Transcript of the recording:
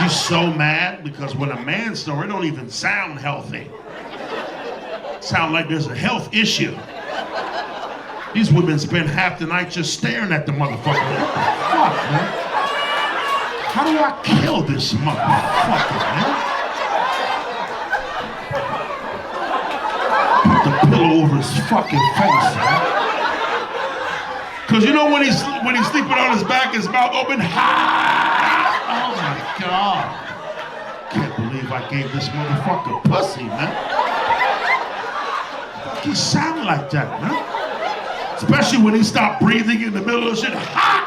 She's so mad because when a man snores, it don't even sound healthy. Sound like there's a health issue. These women spend half the night just staring at the motherfucker. What the fuck, man? How do I kill this motherfucker, man? Put the pillow over his fucking face, man. Cause you know when he's sleeping on his back, his mouth open, oh my God. Can't believe I gave this motherfucker pussy, man. Fuck, he sound like that, man. Especially when he stopped breathing in the middle of shit. Ha!